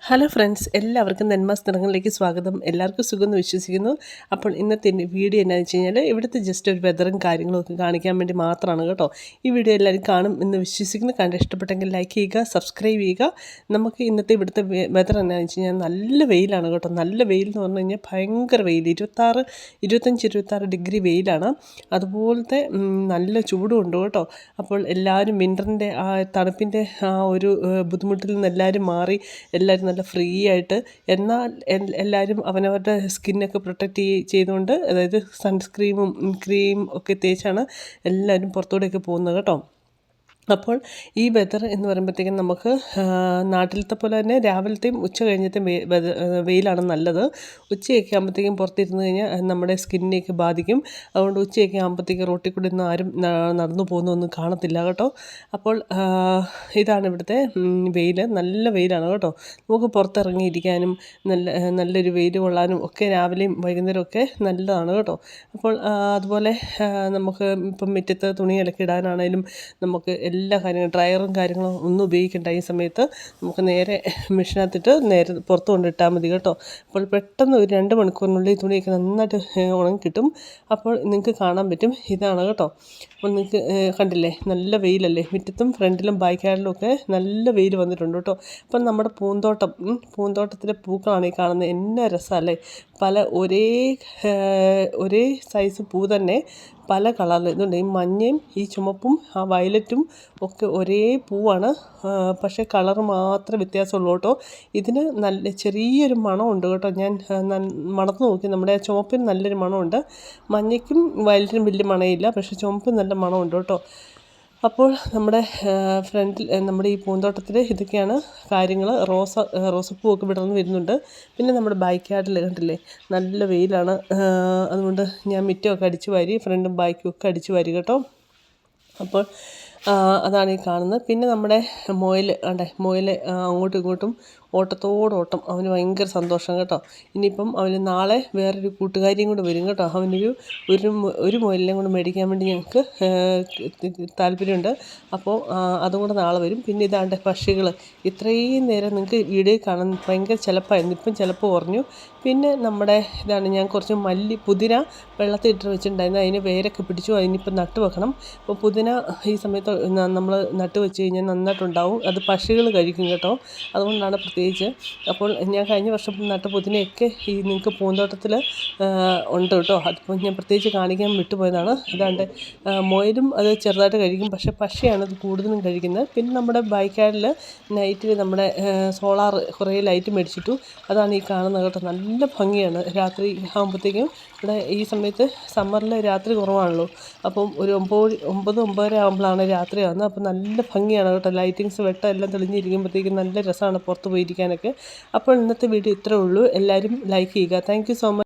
Hello friends, എല്ലാവർക്കും നെന്മാസ് നിറങ്ങളിലേക്ക് സ്വാഗതം. എല്ലാവർക്കും സുഖമെന്ന് വിശ്വസിക്കുന്നു. അപ്പോൾ ഇന്നത്തെ വീഡിയോ എന്നാന്ന് വെച്ച് കഴിഞ്ഞാൽ ഇവിടുത്തെ ജസ്റ്റ് ഒരു വെതറും കാര്യങ്ങളും ഒക്കെ കാണിക്കാൻ വേണ്ടി മാത്രമാണ് കേട്ടോ. ഈ വീഡിയോ എല്ലാവരും കാണും എന്ന് വിശ്വസിക്കുന്നു. കണ്ട് ഇഷ്ടപ്പെട്ടെങ്കിൽ ലൈക്ക് ചെയ്യുക, സബ്സ്ക്രൈബ് ചെയ്യുക. നമുക്ക് ഇന്നത്തെ ഇവിടുത്തെ വെതർ എന്നാന്ന് വെച്ച് കഴിഞ്ഞാൽ നല്ല വെയിലാണ് കേട്ടോ. നല്ല വെയിൽ എന്ന് പറഞ്ഞു കഴിഞ്ഞാൽ ഭയങ്കര വെയിൽ, 25-26 ഡിഗ്രി വെയിലാണ്. അതുപോലത്തെ നല്ല ചൂടും ഉണ്ട് കേട്ടോ. അപ്പോൾ എല്ലാവരും വിൻ്ററിൻ്റെ ആ തണുപ്പിൻ്റെ ആ ഒരു ബുദ്ധിമുട്ടിൽ നിന്ന് എല്ലാവരും മാറി എല്ലാവരും നല്ല ഫ്രീ ആയിട്ട്, എന്നാൽ എല്ലാവരും അവനവരുടെ സ്കിന്നൊക്കെ പ്രൊട്ടക്റ്റ് ചെയ്തുകൊണ്ട്, അതായത് സൺസ്ക്രീമും ക്രീം ഒക്കെ തേച്ചാണ് എല്ലാവരും പുറത്തൂടെയൊക്കെ പോകുന്നത് കേട്ടോ. അപ്പോൾ ഈ വെതർ എന്ന് പറയുമ്പോഴത്തേക്കും നമുക്ക് നാട്ടിലത്തെ പോലെ തന്നെ രാവിലത്തെയും ഉച്ച കഴിഞ്ഞത്തെയും വെയിലാണ് നല്ലത്. ഉച്ചയൊക്കെ ആകുമ്പോഴത്തേക്കും പുറത്തിരുന്ന് കഴിഞ്ഞാൽ നമ്മുടെ സ്കിന്നിനെയൊക്കെ ബാധിക്കും. അതുകൊണ്ട് ഉച്ചയൊക്കെ ആകുമ്പോഴത്തേക്കും റോട്ടിൽ കൂടി ഒന്നും ആരും നടന്നു പോകുന്നൊന്നും കാണത്തില്ല കേട്ടോ. അപ്പോൾ ഇതാണ് ഇവിടുത്തെ വെയിൽ. നല്ല വെയിലാണ് കേട്ടോ. നമുക്ക് പുറത്തിറങ്ങിയിരിക്കാനും നല്ലൊരു വെയിൽ കൊള്ളാനും ഒക്കെ രാവിലെയും വൈകുന്നേരവും ഒക്കെ നല്ലതാണ് കേട്ടോ. അപ്പോൾ അതുപോലെ നമുക്ക് ഇപ്പം മുറ്റത്ത് തുണി ഇടാനാണേലും നമുക്ക് എല്ലാ കാര്യങ്ങളും ഡ്രയറും കാര്യങ്ങളും ഒന്നും ഉപയോഗിക്കേണ്ട ഈ സമയത്ത് നമുക്ക് നേരെ മെഷീനകത്തിട്ട് നേരെ പുറത്ത് കൊണ്ടിട്ടാൽ മതി കേട്ടോ. അപ്പോൾ പെട്ടെന്ന് ഒരു 2 മണിക്കൂറിനുള്ളിൽ തുണിയൊക്കെ നന്നായിട്ട് ഉണങ്ങി കിട്ടും. അപ്പോൾ നിങ്ങൾക്ക് കാണാൻ പറ്റും, ഇതാണ് കേട്ടോ. അപ്പോൾ നിങ്ങൾക്ക് കണ്ടില്ലേ, നല്ല വെയിലല്ലേ. മുറ്റത്തും ഫ്രണ്ടിലും ബാക്ക് ഒക്കെ നല്ല വെയിൽ വന്നിട്ടുണ്ട് കേട്ടോ. അപ്പം നമ്മുടെ പൂന്തോട്ടത്തിലെ പൂക്കളാണ് ഈ കാണുന്നത്. എന്നാ രസമല്ലേ. ഒരേ സൈസ് പൂ തന്നെ പല കളറിൽ ഇതുണ്ട്. ഈ മഞ്ഞയും ഈ ചുമപ്പും ആ വയലറ്റും ഒക്കെ ഒരേ പൂവാണ്, പക്ഷേ കളർ മാത്രമേ വ്യത്യാസമുള്ളൂ കേട്ടോ. ഇതിന് നല്ല ചെറിയൊരു മണമുണ്ട് കേട്ടോ. ഞാൻ മണത്ത് നോക്കി, നമ്മുടെ ചുമപ്പിന് നല്ലൊരു മണമുണ്ട്. മഞ്ഞയ്ക്കും വയലറ്റിനും വലിയ മണമില്ല, പക്ഷേ ചുമപ്പിന് നല്ല മണമുണ്ട് കേട്ടോ. അപ്പോൾ നമ്മുടെ നമ്മുടെ ഈ പൂന്തോട്ടത്തിൽ ഇതൊക്കെയാണ് കാര്യങ്ങൾ. റോസപ്പൂവൊക്കെ വിടർന്ന് വരുന്നുണ്ട്. പിന്നെ നമ്മുടെ ബാക്ക് യാർഡിൽ കണ്ടില്ലേ, നല്ല വെയിലാണ്. അതുകൊണ്ട് ഞാൻ മുറ്റമൊക്കെ അടിച്ചു വാരി, ഫ്രണ്ടും ബാക്കും ഒക്കെ അടിച്ചു വാരി കേട്ടോ. അപ്പോൾ അതാണ് ഈ കാണുന്നത്. പിന്നെ നമ്മുടെ മുയൽ അങ്ങോട്ടും ഇങ്ങോട്ടും ഓട്ടത്തോടോട്ടം. അവന് ഭയങ്കര സന്തോഷം കേട്ടോ. ഇനിയിപ്പം അവന് നാളെ വേറൊരു കൂട്ടുകാരിയും കൂടെ വരും കേട്ടോ. ഒരു മുയലിനെയും കൂടെ മേടിക്കാൻ വേണ്ടി ഞങ്ങൾക്ക് താല്പര്യമുണ്ട്. അപ്പോൾ അതും കൂടെ നാളെ വരും. പിന്നെ ഇതാണ്ട് പക്ഷികൾ. ഇത്രയും നേരം നിങ്ങൾക്ക് വീഡിയോ കാണാൻ ഭയങ്കര ചിലപ്പായിരുന്നു, ഇപ്പം ചിലപ്പോൾ കുറഞ്ഞു. പിന്നെ നമ്മുടെ ഇതാണ്, ഞാൻ കുറച്ച് പുതിന വെള്ളത്തിൽ ഇട്ട് വെച്ചിട്ടുണ്ടായിരുന്നു. അതിന് വേരൊക്കെ പിടിച്ചു. അതിനിപ്പം നട്ട് വെക്കണം. അപ്പോൾ പുതിന ഈ സമയത്ത് നമ്മൾ നട്ട് വെച്ച് കഴിഞ്ഞാൽ നന്നായിട്ടുണ്ടാവും. അത് പക്ഷികൾ കഴിക്കും കേട്ടോ. അതുകൊണ്ടാണ് പ്രത്യേകിച്ച്. അപ്പോൾ ഞാൻ കഴിഞ്ഞ വർഷം നട്ട പുതിനയൊക്കെ ഈ നിങ്ങൾക്ക് പൂന്തോട്ടത്തിൽ ഉണ്ട് കേട്ടോ. അതിപ്പോൾ ഞാൻ പ്രത്യേകിച്ച് കാണിക്കാൻ വിട്ടുപോയതാണ്. ഇതാണ്ട് മുയലും അത് ചെറുതായിട്ട് കഴിക്കും, പക്ഷേ പക്ഷിയാണ് അത് കൂടുതലും കഴിക്കുന്നത്. പിന്നെ നമ്മുടെ ബൈക്കാഡിൽ നൈറ്റിൽ നമ്മുടെ സോളാർ കുറേ ലൈറ്റ് മേടിച്ചിട്ടു. അതാണ് ഈ കാണുന്നത് കേട്ടോ. നല്ല ഭംഗിയാണ് രാത്രി ആകുമ്പോഴത്തേക്കും. ഇവിടെ ഈ സമയത്ത് സമ്മറിൽ രാത്രി കുറവാണല്ലോ. അപ്പം ഒരു 9-9:30 ആകുമ്പോഴാണ് രാത്രി ആകുന്നത്. അപ്പം നല്ല ഭംഗിയാണ് കേട്ടോ. ലൈറ്റിങ്സ് വെട്ടം എല്ലാം തെളിഞ്ഞിരിക്കുമ്പോഴത്തേക്കും നല്ല രസമാണ് പുറത്ത് പോയിരിക്കാനൊക്കെ. അപ്പോൾ ഇന്നത്തെ വീഡിയോ ഇത്രേ ഉള്ളൂ. എല്ലാവരും ലൈക്ക് ചെയ്യുക. Thank you so much.